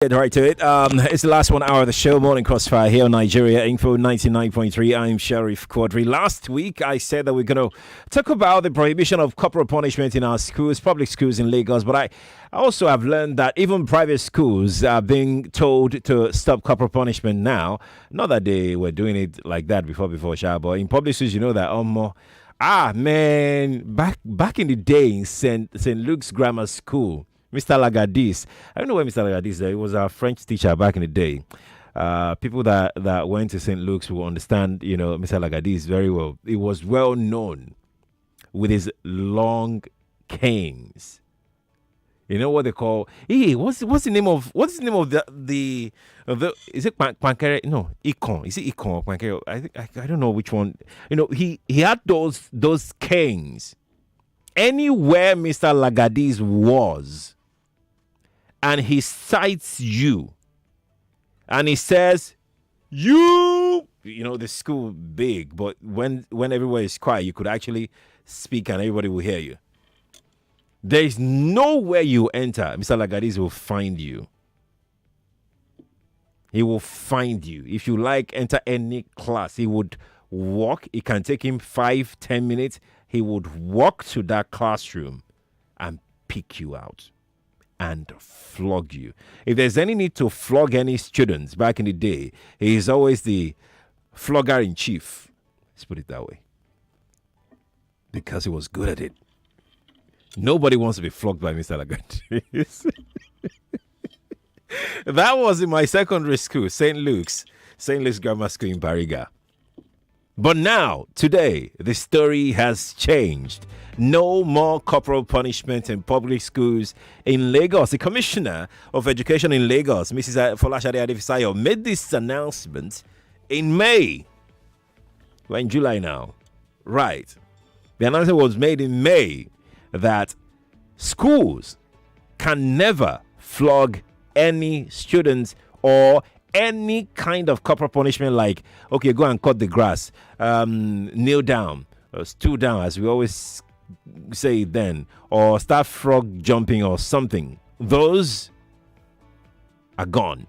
Get right to it. It's the last 1 hour of the show, Morning Crossfire here on Nigeria Info 99.3. I'm Sheriff Quadry. Last week, I said that we're going to talk about the prohibition of corporal punishment in our schools, public schools in Lagos. But I also have learned that even private schools are being told to stop corporal punishment now. Not that they were doing it like that before, Sha, but in public schools, you know that man, back in the day in St. Luke's Grammar School, Mr. Lagadis. I don't know where Mr. Lagadis is. He was our French teacher back in the day. People that went to St. Luke's will understand, Mr. Lagadis very well. He was well known with his long canes. You know what they call? Hey, what's the name of the is it Pankere? No, Icon. Is it Icon or Pankere? I don't know which one. He had those canes. Anywhere Mr. Lagadis was, and he cites you, and he says, the school big, but when everywhere is quiet, you could actually speak and everybody will hear you. There is nowhere you enter, Mr. Lagadis will find you. He will find you. If you enter any class, he would walk. It can take him 5-10 minutes. He would walk to that classroom and pick you out and flog you. If there's any need to flog any students back in the day, he is always the flogger in chief. Let's put it that way. Because he was good at it. Nobody wants to be flogged by Mr. Lagadis. That was in my secondary school, St. Luke's Grammar School in Bariga. But now, today, the story has changed. No more corporal punishment in public schools in Lagos. The Commissioner of Education in Lagos, Mrs. Folashade Adefisayo, made this announcement in May. We're in July now. Right. The announcement was made in May that schools can never flog any students or any kind of corporal punishment, like, okay, go and cut the grass, kneel down, or stool down, as we always say then, or start frog jumping or something. Those are gone.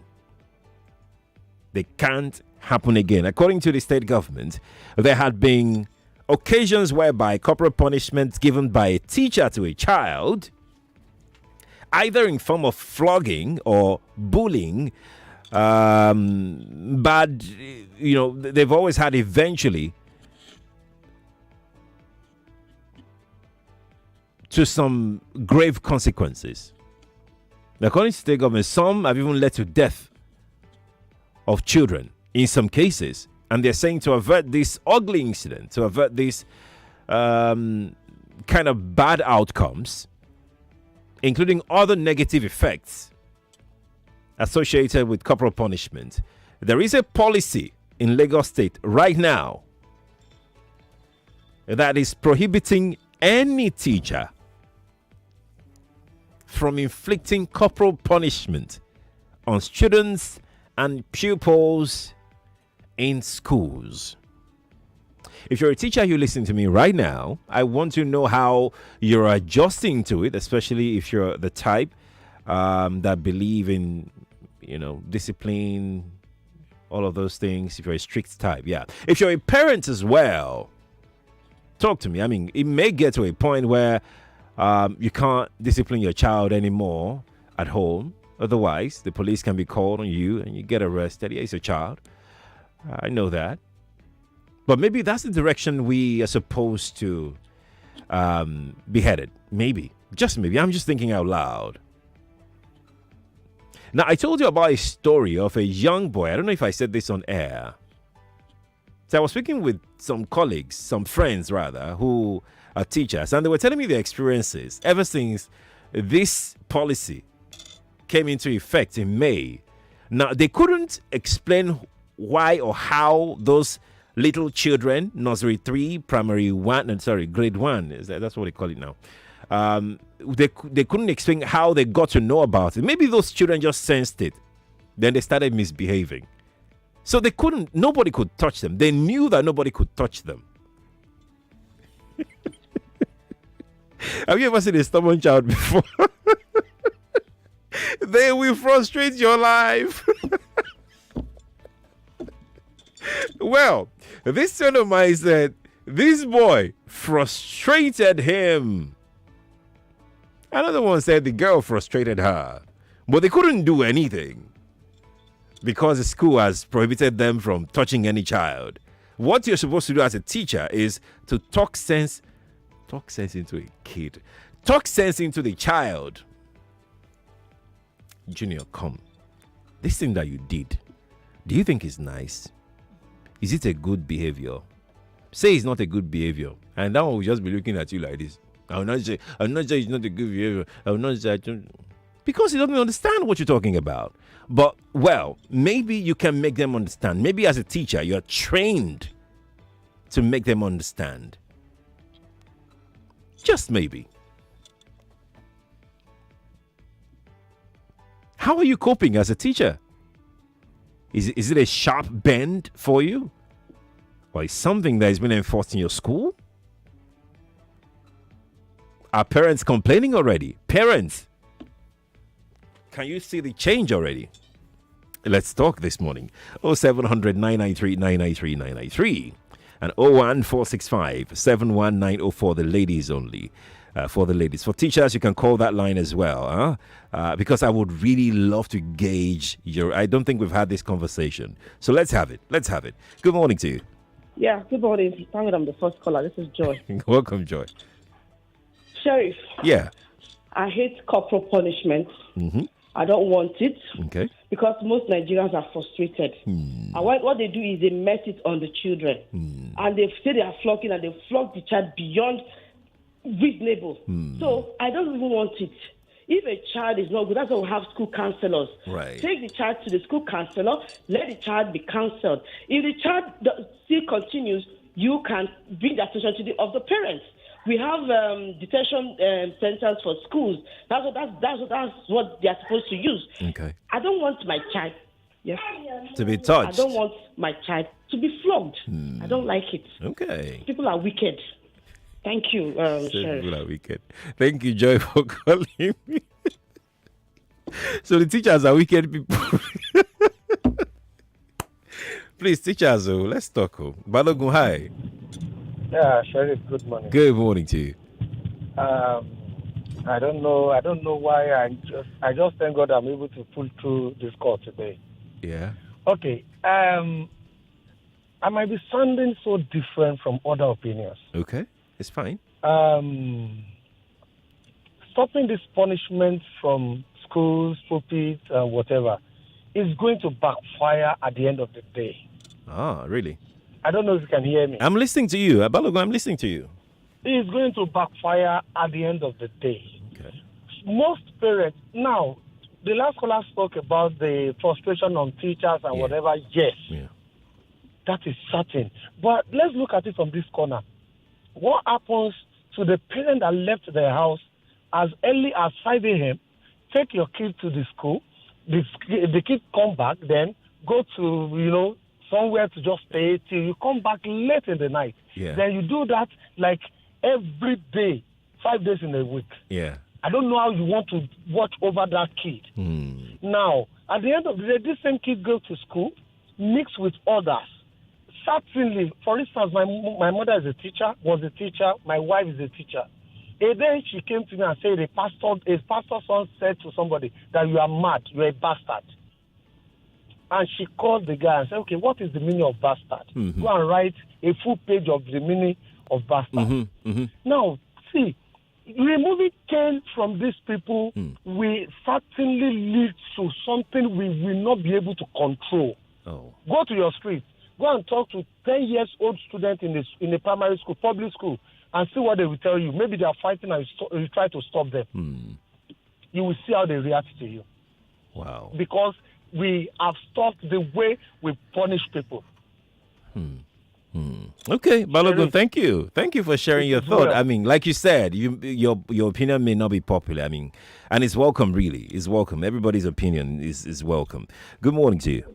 They can't happen again. According to the state government, there had been occasions whereby corporal punishment given by a teacher to a child, either in form of flogging or bullying, but they've always had eventually to some grave consequences. According to state government, some have even led to death of children in some cases, and they're saying to avert this ugly incident, to avert this kind of bad outcomes, including other negative effects associated with corporal punishment. There is a policy in Lagos State right now that is prohibiting any teacher from inflicting corporal punishment on students and pupils in schools. If you're a teacher, you listen to me right now, I want to know how you're adjusting to it, especially if you're the type that believe in discipline, all of those things. If you're a strict type, yeah. If you're a parent as well, talk to me. I mean, it may get to a point where you can't discipline your child anymore at home. Otherwise, the police can be called on you and you get arrested. Yeah, it's a child. I know that. But maybe that's the direction we are supposed to be headed. Maybe. Just maybe. I'm just thinking out loud. Now, I told you about a story of a young boy. I don't know if I said this on air. So I was speaking with some colleagues, some friends rather, who are teachers, and they were telling me their experiences ever since this policy came into effect in May. Now, they couldn't explain why or how those little children, nursery 3, primary 1, grade 1, that's what they call it now. They couldn't explain how they got to know about it. Maybe those children just sensed it. Then they started misbehaving. So nobody could touch them. They knew that nobody could touch them. Have you ever seen a stubborn child before? They will frustrate your life. Well, this friend of mine said this boy frustrated him. Another one said the girl frustrated her, but they couldn't do anything because the school has prohibited them from touching any child. What you're supposed to do as a teacher is to talk sense into a kid, talk sense into the child. Junior, come. This thing that you did, do you think is nice? Is it a good behavior? Say it's not a good behavior, and that one will just be looking at you like this. I will not say it's not a good behavior. I will not say because he doesn't understand what you're talking about. But well, maybe you can make them understand. Maybe as a teacher, you're trained to make them understand. Just maybe. How are you coping as a teacher? Is it a sharp bend for you? Or is something that has been enforced in your school? Are parents complaining already? Parents, can you see the change already? Let's talk this morning. 0700 993 993 993 and 01465 71904, the ladies only. For the ladies. For teachers, you can call that line as well, because I would really love to gauge your... I don't think we've had this conversation. So let's have it. Good morning to you. Yeah, good morning. Thank God I'm the first caller. This is Joy. Welcome, Joy. Sheriff. Yeah. I hate corporal punishment. Mm-hmm. I don't want it. Okay. Because most Nigerians are frustrated. And what they do is they mess it on the children. And they say they are flocking and they flog the child beyond reasonable. So I don't even want it. If a child is not good, that's why we have school counselors. Right. Take the child to the school counselor, let the child be counseled. If the child still continues, you can bring the attention of the parents. We have detention centers for schools. That's what they are supposed to use. Okay. I don't want my child to be touched. I don't want my child to be flogged. I don't like it. Okay. People are wicked. Thank you, Sheriff. People are wicked. Thank you, Joy, for calling me. So the teachers are wicked people. Please, teachers, let's talk. Balogun, hi. Yeah, Sheriff, good morning. Good morning to you. I don't know why I just thank God I'm able to pull through this call today. Yeah. Okay. I might be sounding so different from other opinions. Okay. It's fine. Stopping this punishment from schools, pulpits, and whatever is going to backfire at the end of the day. Ah, really? I don't know if you can hear me. I'm listening to you. Balogun, I'm listening to you. It's going to backfire at the end of the day. Okay. Most parents, now, the last caller spoke about the frustration on teachers and whatever. Yes, that is certain. But let's look at it from this corner. What happens to the parent that left their house as early as 5 a.m., take your kid to the school, the kid come back, then go to, somewhere to just stay till you come back late in the night. Yeah. Then you do that like every day, 5 days in a week. Yeah. I don't know how you want to watch over that kid. Now, at the end of the day, this same kid goes to school, mix with others. Certainly, for instance, my mother is a teacher, was a teacher, my wife is a teacher. A day she came to me and said, a pastor's son said to somebody that you are mad, you are a bastard. And she called the guy and said, okay, what is the meaning of bastard? Go and write a full page of the meaning of bastard. Now, see, removing Cain from these people will certainly lead to something we will not be able to control. Oh. Go to your street. Go and talk to 10-year-old students in a primary school, public school, and see what they will tell you. Maybe they are fighting and you try to stop them. You will see how they react to you. Wow. Because we have stopped the way we punish people. Okay, Balogun, thank you. Thank you for sharing your thought. I mean, like you said, your opinion may not be popular. I mean, and it's welcome, really. It's welcome. Everybody's opinion is welcome. Good morning to you.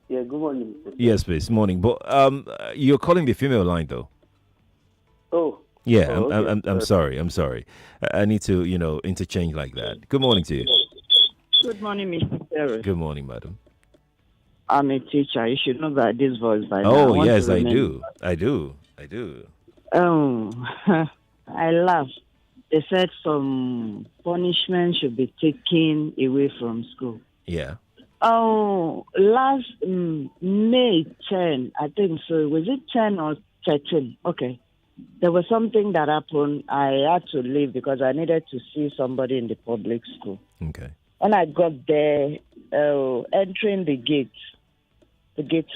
Yeah, good morning. Yes, please. Morning. But you're calling the female line, though. Oh. Yeah, okay. I'm sorry. I'm sorry. I need to, interchange like that. Good morning to you. Good morning, Mr. Sheriff. Good morning, madam. I'm a teacher. You should know that this voice by now. Oh, yes, I do. I do. Oh, I laugh. They said some punishment should be taken away from school. Yeah. Oh, last May 10, I think so. Was it 10 or 13? Okay. There was something that happened. I had to leave because I needed to see somebody in the public school. Okay. When I got there, entering the gate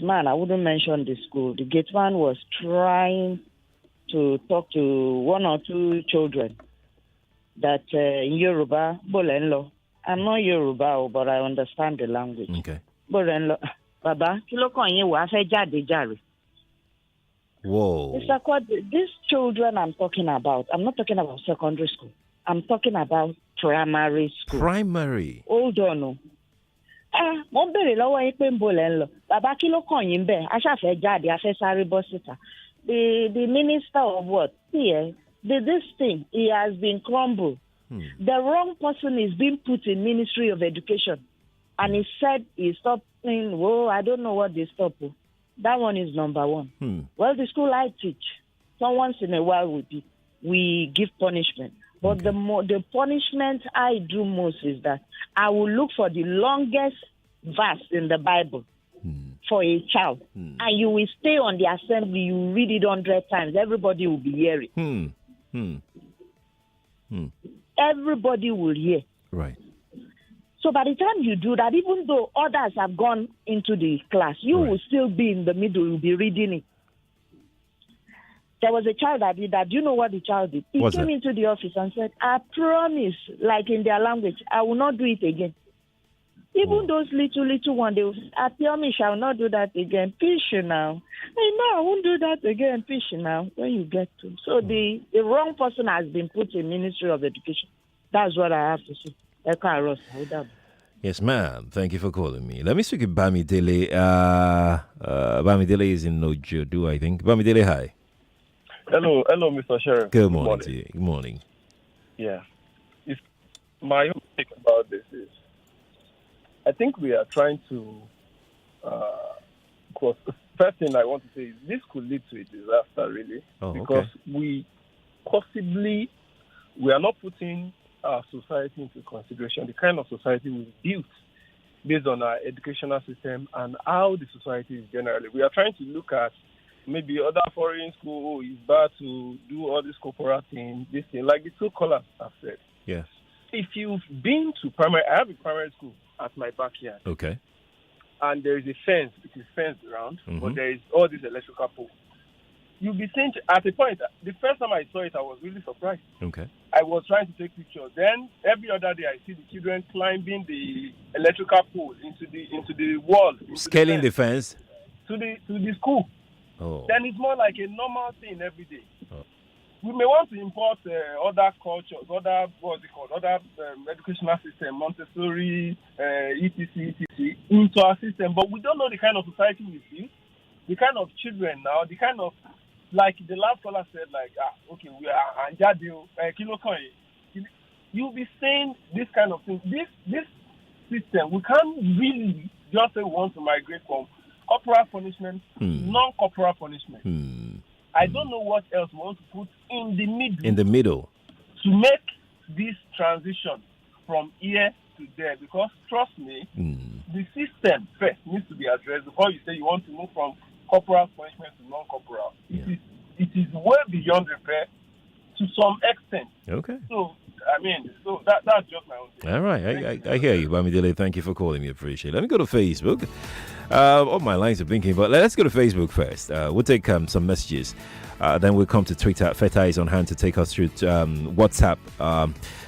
man, I wouldn't mention the school, the gate man was trying to talk to one or two children that in Yoruba, Bolenlo. I'm not Yoruba, but I understand the language. Okay. Bolenlo, Baba, kilo kan yin wa fe jade jare. Whoa. Mr. Quadry, these children I'm talking about, I'm not talking about secondary school. I'm talking about primary school. Primary. Hold on. Mo bèrè lọ́wọ́ yín pé ń bo lẹ́ ń lọ. Bàbá kí ló kàn yín bẹ́ẹ̀? A ṣàfẹ́ jáde, a fẹ́ sáré bọ́ síta. The minister of what? See, this thing, he has been crumbled. The wrong person is being put in Ministry of Education. And he said he stopped saying, whoa, I don't know what they stop. That one is number one. Well, the school I teach, so once in a while we give punishment. But the punishment I do most is that I will look for the longest verse in the Bible for a child. And you will stay on the assembly, you read it 100 times. Everybody will be hearing. Everybody will hear. Right. So by the time you do that, even though others have gone into the class, you will still be in the middle, you'll be reading it. There was a child that did that. Do you know what the child did? He came into the office and said, I promise, like in their language, I will not do it again. Even those little ones, they will say, I promise I will not do that again. Fish now. Hey, no, I won't do that again. Fish now. When you get to. So the wrong person has been put in Ministry of Education. That's what I have to say. Yes, ma'am. Thank you for calling me. Let me speak to Bamidele. Bamidele is in Nojodu, I think. Bamidele, hi. Hello, Mr. Sheriff. Good morning to you. Good morning. Yeah. My own take about this is, I think we are trying to, first thing I want to say is this could lead to a disaster, really. Because we are not putting our society into consideration, the kind of society we built based on our educational system and how the society is generally. We are trying to look at maybe other foreign school is bad to do all this corporate thing, this thing, like the two callers have said. Yes. If you've been to primary, I have a primary school at my backyard. Okay. And there is a fence, it is fenced around, but there is all these electrical poles. You'll be saying, at a point, the first time I saw it, I was really surprised. Okay. I was trying to take pictures. Then every other day, I see the children climbing the electrical pole into the wall. Scaling the fence? To the school. Oh. Then it's more like a normal thing every day. Oh. We may want to import other cultures, other educational system, Montessori, etc., into our system, but we don't know the kind of society we build, the kind of children now, the kind of, like the last caller said, like, we are Anjadio, you'll be saying this kind of thing. This system, we can't really just say we want to migrate from corporal punishment, non-corporal punishment. I don't know what else we want to put in the middle. In the middle. To make this transition from here to there. Because, trust me, the system first needs to be addressed before you say you want to move from corporal punishment to non-corporal. Yeah. It is way beyond repair to some extent. Okay. So, that's just my own thing. All right. I hear you, Bamidele. Thank you for calling me. Appreciate it. Let me go to Facebook. All my lines are blinking, but let's go to Facebook first. We'll take some messages. Then we'll come to Twitter. Feta is on hand to take us through WhatsApp.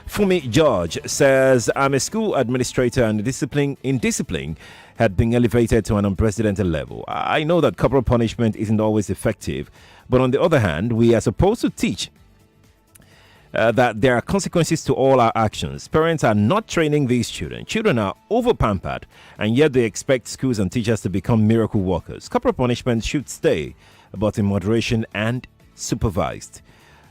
Fumi George says, I'm a school administrator and in discipline had been elevated to an unprecedented level. I know that corporal punishment isn't always effective, but on the other hand, we are supposed to teach that there are consequences to all our actions. Parents are not training these children. Children are over-pampered, and yet they expect schools and teachers to become miracle workers. Corporal punishment should stay, but in moderation and supervised.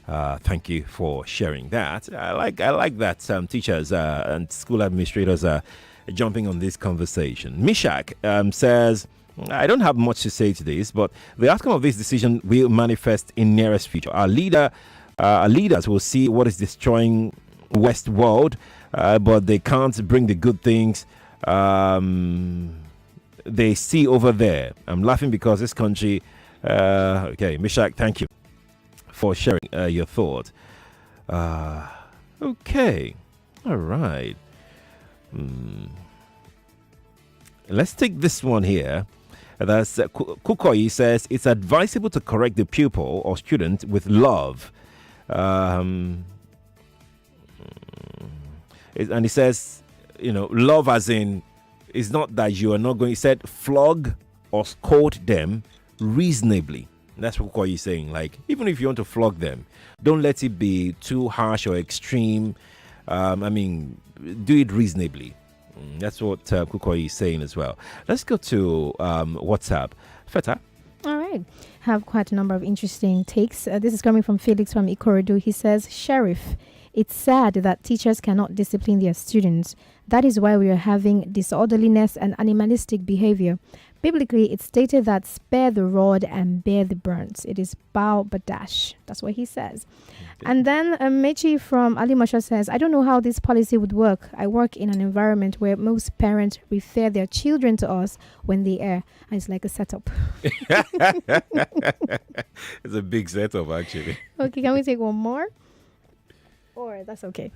Thank you for sharing that. I like that teachers and school administrators are jumping on this conversation. Mishak says, I don't have much to say to this, but the outcome of this decision will manifest in nearest future. Our leaders will see what is destroying West world, but they can't bring the good things they see over there. I'm laughing because this country. Okay, Mishak, thank you for sharing your thought. Okay, all right. Let's take this one here. That's Kukoyi says it's advisable to correct the pupil or student with love. And he says, love as in, it's not that you are not going. He said flog or scold them reasonably. That's what Kukoyi is saying. Like, even if you want to flog them, don't let it be too harsh or extreme. Do it reasonably. That's what Kukoyi is saying as well. Let's go to WhatsApp. Feta. All right. Have quite a number of interesting takes. This is coming from Felix from Ikorodu. He says, Sheriff, it's sad that teachers cannot discipline their students. That is why we are having disorderliness and animalistic behavior. Biblically, it's stated that spare the rod and bear the burns. It is bow but dash. That's what he says. Okay. And then Mechi from Ali Masha says, I don't know how this policy would work. I work in an environment where most parents refer their children to us when they err. And it's like a setup. It's a big setup, actually. Okay, can we take one more? Or that's okay.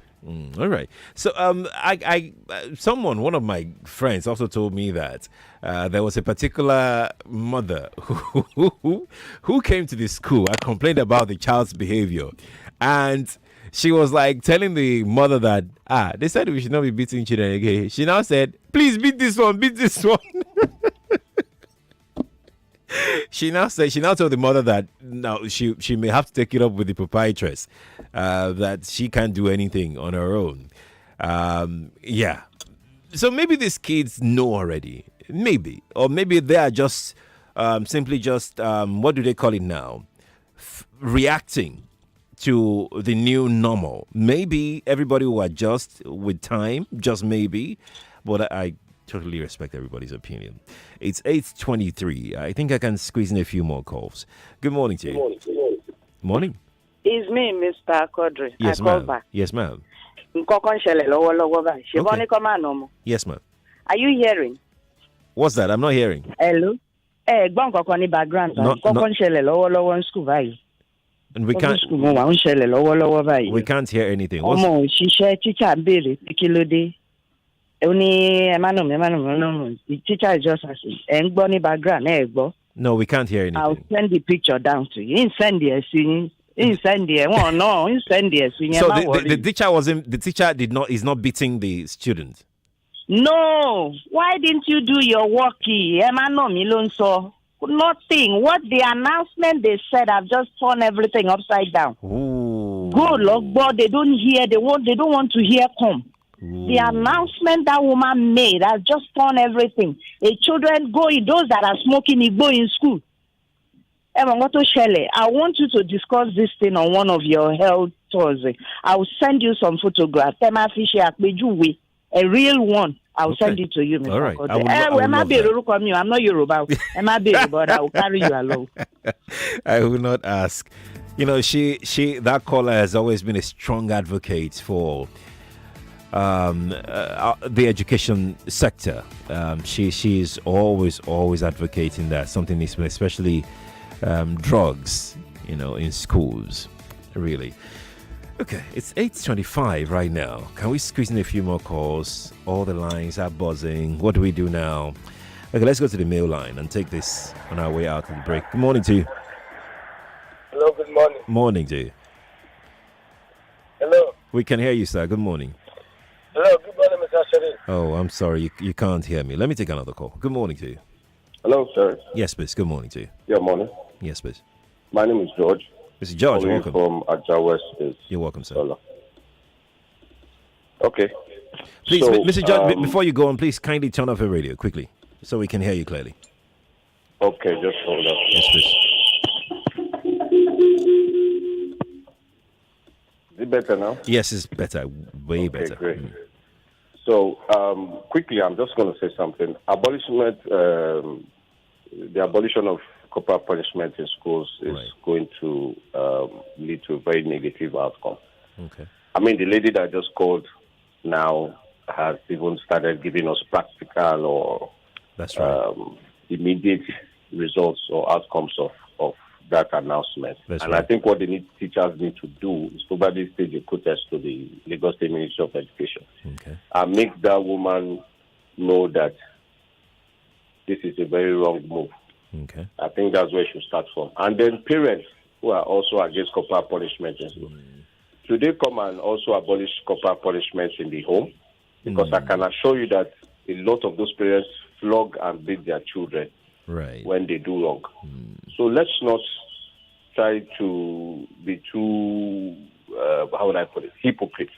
All right. So, one of my friends also told me that there was a particular mother who came to the school and complained about the child's behavior, and she was like telling the mother that they said we should not be beating children again. She now said, "Please beat this one, beat this one." She now told the mother that now she may have to take it up with the proprietress, that she can't do anything on her own. Yeah. So maybe these kids know already. Maybe. Or maybe they are just simply just, what do they call it now? Reacting to the new normal. Maybe everybody will adjust with time, just maybe. But I totally respect everybody's opinion. It's 8:23. I think I can squeeze in a few more calls. Good morning to you. Morning. It's me, Mr. Quadry. Yes, I call ma'am. back. Yes, ma'am. Okay. Yes, ma'am. Are you hearing? What's that? I'm not hearing. Hello? Background. And we can't hear anything. The teacher is just asking. Background. No, we can't hear anything. I'll send the picture down to you. Send the So the teacher is not beating the student. No. Why didn't you do your work? Nothing. What the announcement they said, I've just turned everything upside down. Ooh. Good Lord, but they don't hear. They don't want to hear come. Ooh. The announcement that woman made has just turned everything. The children those that are smoking, they go in school. I want you to discuss this thing on one of your health tours. I will send you some photographs. A real one. I'll send it to you, Mr. All right. I'm not Yoruba. But I will carry you along. I will not ask. That caller has always been a strong advocate for the education sector. She's always advocating that something is, especially drugs, in schools, really. Okay, it's 8:25 right now. Can we squeeze in a few more calls? All the lines are buzzing. What do we do now? Okay, let's go to the mail line and take this on our way out of the break. Good morning to you. Hello, good morning. Morning to you. Hello. We can hear you, sir. Good morning. Hello, good morning, Mr. Sheriff. Oh, I'm sorry. You can't hear me. Let me take another call. Good morning to you. Hello, sir. Yes, please. Good morning to you. Yeah, morning. Yes, please. My name is George. Mr. George, welcome. From Aja West State. You're welcome, sir. Okay. Please, Mr. George, before you go on, please kindly turn off your radio quickly so we can hear you clearly. Okay, just hold on. Yes, please. Is it better now? Yes, it's better. Way Okay, better. great. So, quickly, I'm just going to say something. The abolition of corporal punishment in schools is going to lead to a very negative outcome. Okay. I mean, the lady that just called now has even started giving us practical or That's right. Immediate results or outcomes of that announcement. That's and right. I think what teachers need to do is probably stage a protest to the Lagos State Ministry of Education Okay. and make that woman know that this is a very wrong move. Okay. I think that's where it should start from. And then parents who are also against corporal punishment in school, should they come and also abolish corporal punishment in the home? Because I can assure you that a lot of those parents flog and beat their children when they do wrong. So let's not try to be too, how would I put it, hypocrites.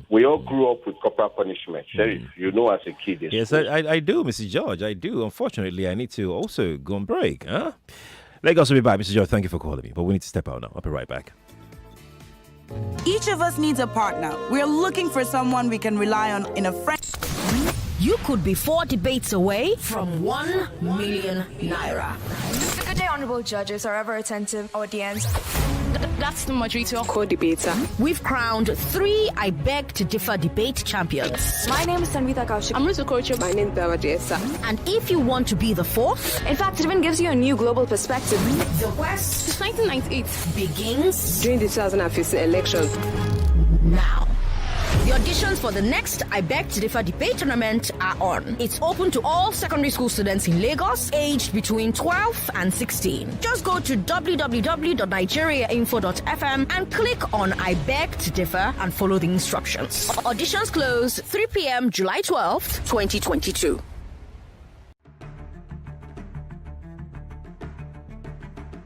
We all grew up with corporal punishment. Sheriff, you know as a kid. Yes, I do, Mrs. George. I do. Unfortunately, I need to also go on break. Huh? Lagos will be back. Mrs. George, thank you for calling me. But we need to step out now. I'll be right back. Each of us needs a partner. We're looking for someone we can rely on in a friend. You could be 4 debates away from 1 million naira. Good day, honorable judges, are ever attentive audience. That's the majority of co-debater. We've crowned 3 I Beg to Differ debate champions. My name is Sanvita Kaushik. I'm Ruto Kocho. My name is Dawadiesa. And if you want to be the 4th, in fact, it even gives you a new global perspective. The West since 1998 begins during the 2015 election. Now. The auditions for the next I Beg to Differ debate tournament are on. It's open to all secondary school students in Lagos, aged between 12 and 16. Just go to www.nigeriainfo.fm and click on I Beg to Differ and follow the instructions. Auditions close 3 p.m. July 12th, 2022.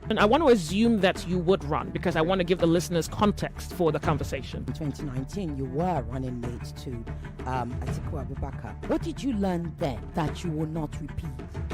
And I want to assume that you would run because I want to give the listeners context for the conversation. In 2019, you were running late to Atiku Abubakar. What did you learn then that you will not repeat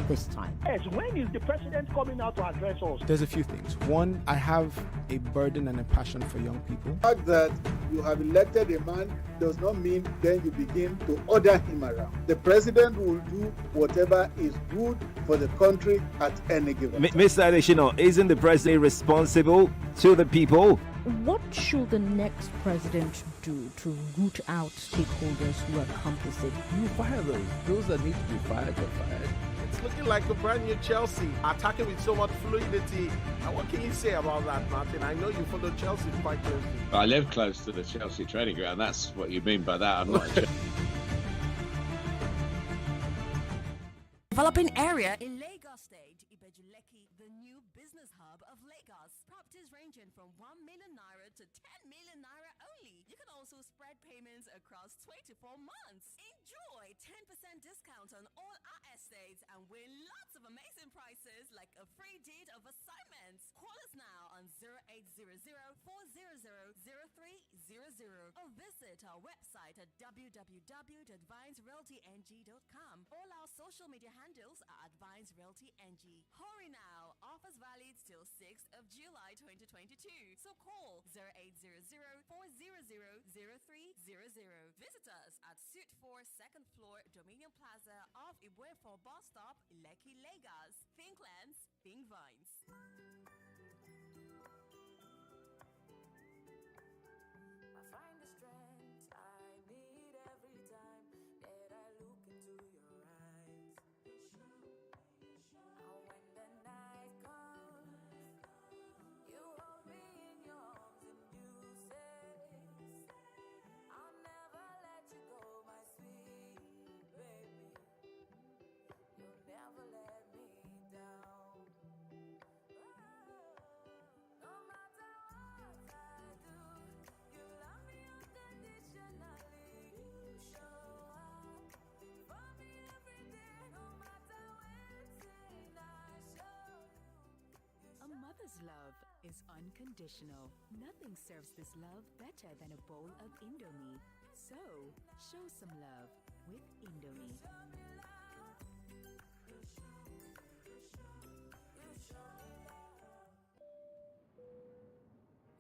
this time? Yes, when is the president coming out to address us? There's a few things. One, I have a burden and a passion for young people. The fact that you have elected a man does not mean then you begin to order him around. The president will do whatever is good for the country at any given time. Mr. Adeshino, isn't the president responsible to the people? What should the next president do to root out stakeholders who are complicit? You fire those that need to be fired are fired. It's looking like a brand new Chelsea, attacking with so much fluidity. And what can you say about that, Martin? I know you follow Chelsea quite closely. I live close to the Chelsea training ground. That's what you mean by that. I'm not a Developing area in Lagos State, Ibejuleki, the new business hub of Lagos. Properties ranging from 1 million naira to 10 million naira only. You can also spread payments across 24 months. Enjoy 10% discount on all our estates and win lots of amazing prizes like a free deed of assignments. Call us now on 0800-400-0300 or visit our website at www.vinesrealtyng.com. All our social media handles are at Vines Realty NG. Hurry now. Offers valid till 6th of July 2022. So call 0800-400-0300. Visit us at Suite 4 2nd floor Dominion Plaza off Ibuefo bus stop, Lekki, Lagos. Think Lands, Think Vines. I find the strength I need every time that I look into your eyes. And when the night comes, you hold me in your arms and you say, I'll never let you go, my sweet baby. You'll never let me down. No matter what I do, you love me unconditionally. You show up for me every day, no matter when I show you. A mother's love is unconditional. Nothing serves this love better than a bowl of Indomie. So, show some love with Indomie.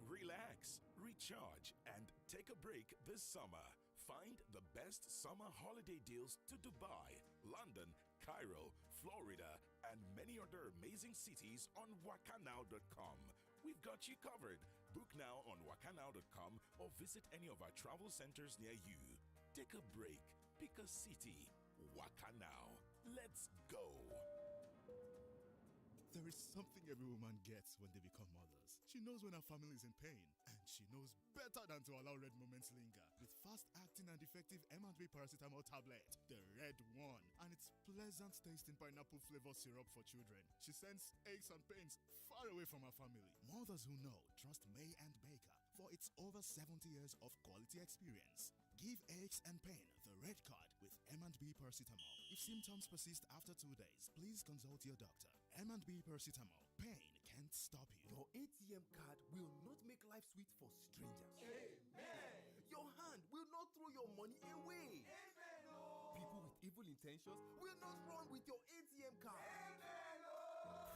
Relax, recharge, and take a break this summer. Find the best summer holiday deals to Dubai, London, Cairo, Florida, and many other amazing cities on wakanow.com. We've got you covered. Book now on wakanow.com or visit any of our travel centers near you. Take a break. Pick a city. Wakanow. Let's go. There is something every woman gets when they become mothers. She knows when her family is in pain, and she knows better than to allow red moments linger. With fast-acting and effective M&B paracetamol tablet, the red one, and its pleasant tasting pineapple flavor syrup for children. She sends aches and pains far away from her family. Mothers who know trust May and Baker for its over 70 years of quality experience. Give aches and pain the red card with M&B paracetamol. If symptoms persist after 2 days, please consult your doctor. M&B paracetamol. Pain can't stop you. Your ATM card will not make life sweet for strangers. Amen. Your hand will not throw your money away. Amen. People with evil intentions will not run with your ATM card. Amen.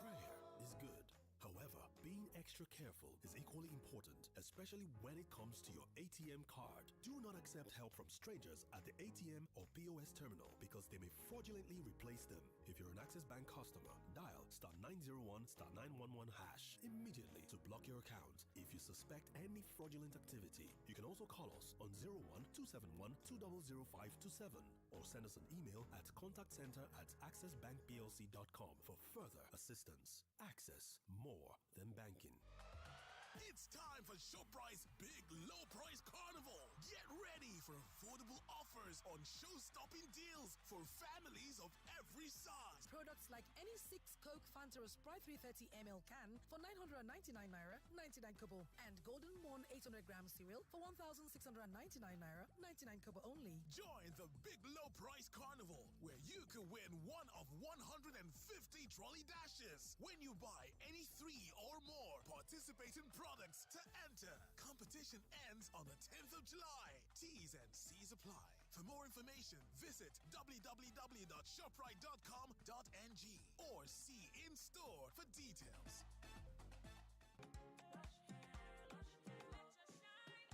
Prayer is good. However, being extra careful is equally important, especially when it comes to your ATM card. Do not accept help from strangers at the ATM or POS terminal because they may fraudulently replace them. If you're an Access Bank customer, dial *901 *911# immediately to block your account. If you suspect any fraudulent activity, you can also call us on 01-271 200527 or send us an email at contactcenter@accessbankplc.com for further assistance. Access, more than banking. It's time for ShowPrice Big Low Price Carnival. Get ready for affordable offers on show-stopping deals for families of every size. Products like any 6 Coke Fanta or Sprite 330 ml can for 999 naira 99 kobo, and Golden Morn 800 gram cereal for 1,699 naira 99 kobo only. Join the Big Low Price Carnival, where you could win one of 150 trolley dashes when you buy any 3 or more participating products to enter. Competition ends on the 10th of July. T's and C's apply. For more information, visit www.shoprite.com.ng or see in store for details.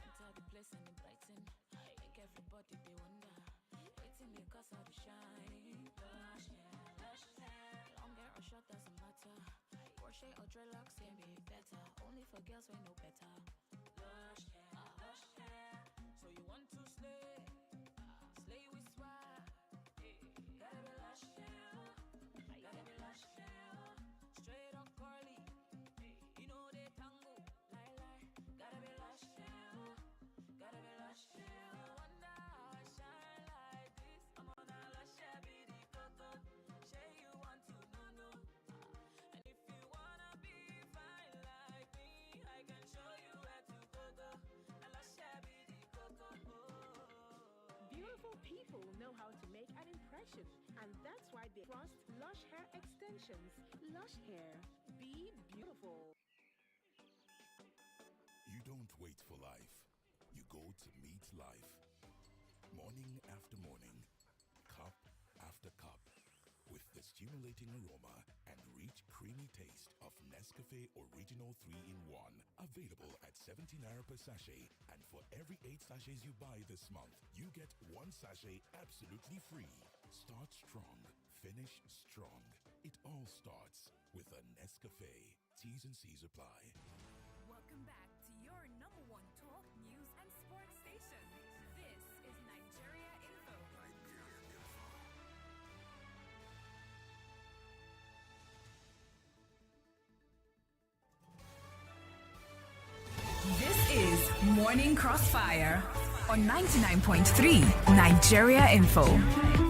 Enter the place and it brighten. Make everybody they wonder. Waiting because of the shine. Lush hair. Long hair or short doesn't matter. Crochet or dreadlocks can be better. Only for girls we know better. Lush hair. So you want to slay? Slay with swag. Gotta be lush hair. Gotta be lush hair. Straight or curly. You know they tango. Lie. Gotta be lush hair. Gotta be lush hair. Wonder how I shine like this. I'm on a lush hair, be the coco. Say you want to know. And if you wanna be fine like me, I can show you where to go. A lush hair, be the coco. Beautiful people know how to make an impression, and that's why they trust Lush Hair Extensions. Lush Hair, be beautiful. You don't wait for life. You go to meet life. Morning after morning, cup after cup, with the stimulating aroma and rich creamy taste of Nescafe Original 3-in-1. Available at 70 naira per sachet. And for every 8 sachets you buy this month, you get 1 sachet absolutely free. Start strong, finish strong. It all starts with a Nescafe. T's and C's apply. Welcome back to your number one talk, news, and sports station. This is Nigeria Info. This is Morning Crossfire on 99.3 Nigeria Info.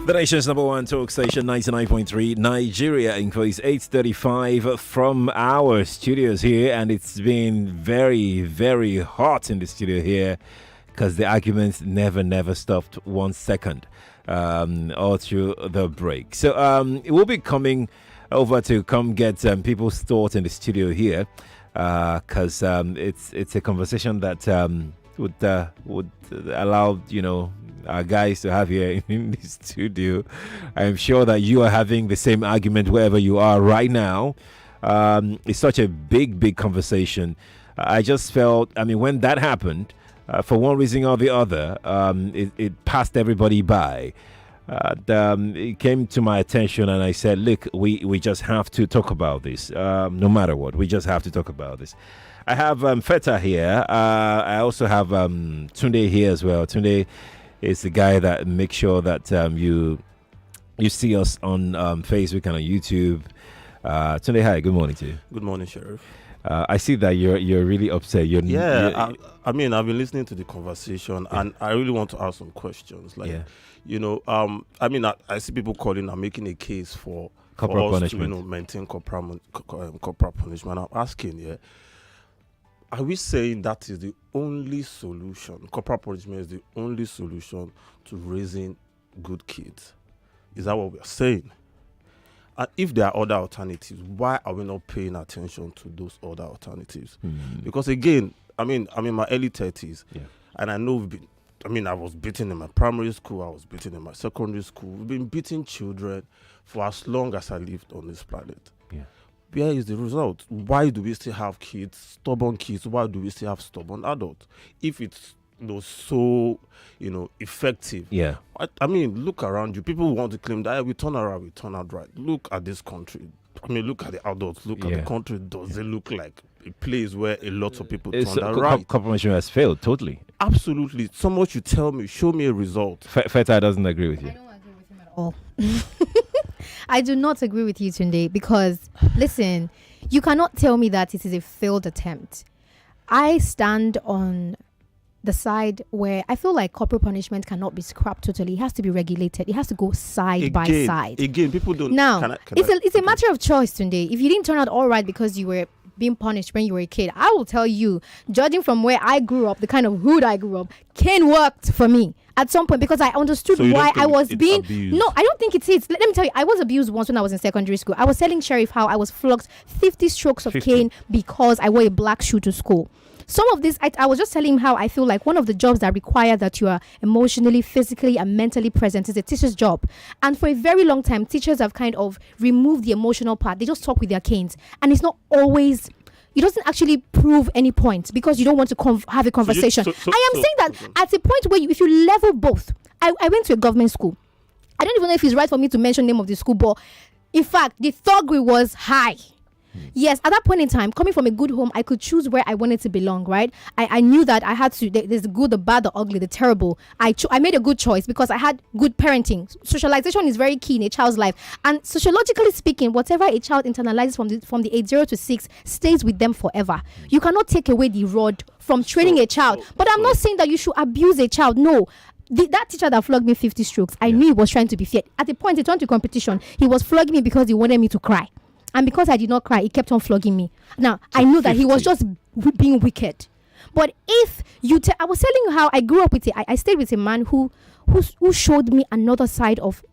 The nation's number one talk station, 99.3 Nigeria Info, is 8:35 from our studios here, and it's been very, very hot in the studio here because the arguments never stopped 1 second all through the break. So we'll be coming over to come get people's thoughts in the studio here because it's a conversation that would allow our guys to have here in the studio. I'm sure that you are having the same argument wherever you are right now. It's such a big conversation. I just felt, when that happened, for one reason or the other, it passed everybody by. It came to my attention, and I said, look, we just have to talk about this. No matter what, we just have to talk about this. I have Feta here. I also have Tunde here as well. Tunde is the guy that makes sure that you see us on Facebook and on YouTube. Tunde, hi, good morning to you. Good morning, Sheriff. I see that you're really upset. I mean, I've been listening to the conversation, and I really want to ask some questions. Like, I mean, I see people calling and making a case for corporal us punishment. to, maintain corporal punishment. I'm asking, are we saying that is the only solution? Corporal punishment is the only solution to raising good kids. Is that what we are saying? And if there are other alternatives, why are we not paying attention to those other alternatives? Because again, I'm in my early 30s, and I know I was beaten in my primary school, I was beaten in my secondary school. We've been beating children for as long as I lived on this planet. Where is the result? Why do we still have kids, stubborn kids? Why do we still have stubborn adults? If it's so effective. I mean, look around you. People want to claim that we turn around, we turn out right. Look at this country. I mean, look at the adults. Look at the country. Does it look like a place where a lot of people turn out right? Corporation has failed totally. Absolutely. Someone should tell me, show me a result. Feta doesn't agree with you. I don't agree with him at all. I do not agree with you, Tunde, because listen, you cannot tell me that it is a failed attempt. I stand on the side where I feel like corporal punishment cannot be scrapped totally. It has to be regulated. It has to go side by side. Again, people don't. Now, it's a matter of choice, Tunde. If you didn't turn out all right because you were being punished when you were a kid, I will tell you, judging from where I grew up, the kind of hood I grew up, cane worked for me at some point because I understood why I was being abused. No, I don't think it is. Let me tell you, I was abused once when I was in secondary school. I was telling Sheriff how I was flogged 50 strokes of cane because I wore a black shoe to school. Some of this, I was just telling him how I feel like one of the jobs that require that you are emotionally, physically, and mentally present is a teacher's job. And for a very long time, teachers have kind of removed the emotional part. They just talk with their canes. And it's not always, it doesn't actually prove any point because you don't want to have a conversation. I am saying that at a point where if you level both, I went to a government school. I don't even know if it's right for me to mention the name of the school, but in fact, the thuggery was high. Yes, at that point in time, coming from a good home, I could choose where I wanted to belong, right? I knew that I had to, there's the good, the bad, the ugly, the terrible. I made a good choice because I had good parenting. Socialization is very key in a child's life. And sociologically speaking, whatever a child internalizes from the age 0 to 6 stays with them forever. You cannot take away the rod from training a child. But I'm not saying that you should abuse a child. No. That teacher that flogged me 50 strokes, I knew he was trying to be fair. At the point, it turned to competition. He was flogging me because he wanted me to cry. And because I did not cry, he kept on flogging me. Now, I knew that he was just being wicked. But if you... I was telling you how I grew up with it. I stayed with a man who showed me another side of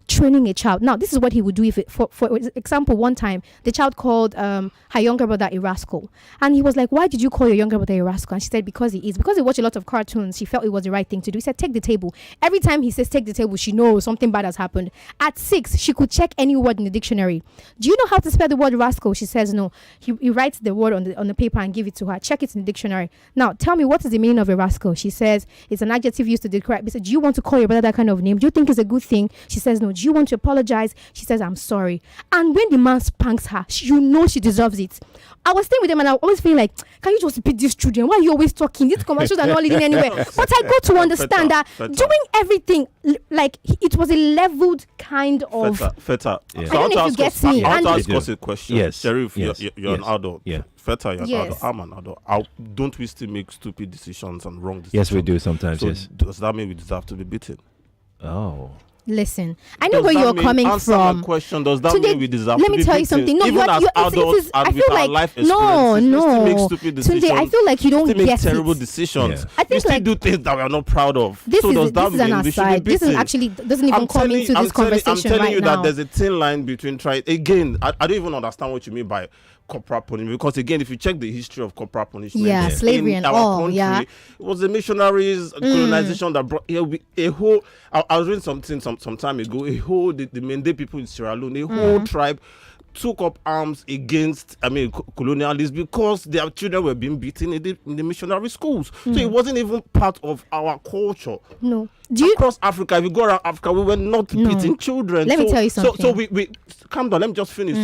training a child. Now, this is what he would do if for example, one time the child called her younger brother a rascal, and he was like, why did you call your younger brother a rascal? And she said, because he is. Because they watch a lot of cartoons, she felt it was the right thing to do. He said, take the table. Every time he says take the table, she knows something bad has happened. At 6, she could check any word in the dictionary. Do you know how to spell the word rascal? She says no. He writes the word on the paper and give it to her. Check it in the dictionary. Now tell me, what is the meaning of a rascal? She says it's an adjective used to describe. He said, do you want to call your brother that kind of name? Do you think it's a good thing? She says no. Do you want to apologize? She says, I'm sorry. And when the man spanks her, you know she deserves it. I was staying with them and I always feel like, can you just beat these children? Why are you always talking? These commercials are not leading anywhere. But I got to understand that doing everything, like, it was a leveled kind of... Feta. I don't know if you get me. I want to ask us a question. Yes. Sheriff, you're an adult. Yeah. Feta, you're an adult. I'm an adult. Don't we still make stupid decisions and wrong decisions? Yes, we do sometimes, so yes. Does that mean we deserve to be beaten? Oh. Listen, I know where you're coming from. My question. Does that mean we deserve let to me be tell you beaten? something. No, even as adults and with our life experiences, we still make stupid decisions. Today, I feel like you don't still make get terrible it. decisions. I think we still like do things that we are not proud of. This so does that mean we should be beaten? This is actually doesn't even come into this conversation right now. I'm telling you that there's a thin line between trying. Again, I don't even understand what you mean by corporal punishment, because again, if you check the history of corporal punishment, slavery in and our all, country, it was the missionaries, colonization that brought a whole. I was reading something some time ago. The Mende people in Sierra Leone, a whole tribe took up arms against, colonialists, because their children were being beaten in the missionary schools. So it wasn't even part of our culture. No. Across Africa, if you go around Africa, we were not beating children. Let me tell you something. So we calm down. Let me just finish.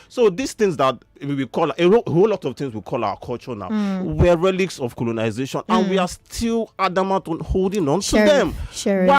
So these things that we call a whole lot of things we call our culture now were relics of colonization, and we are still adamant on holding on to them. Sheriff.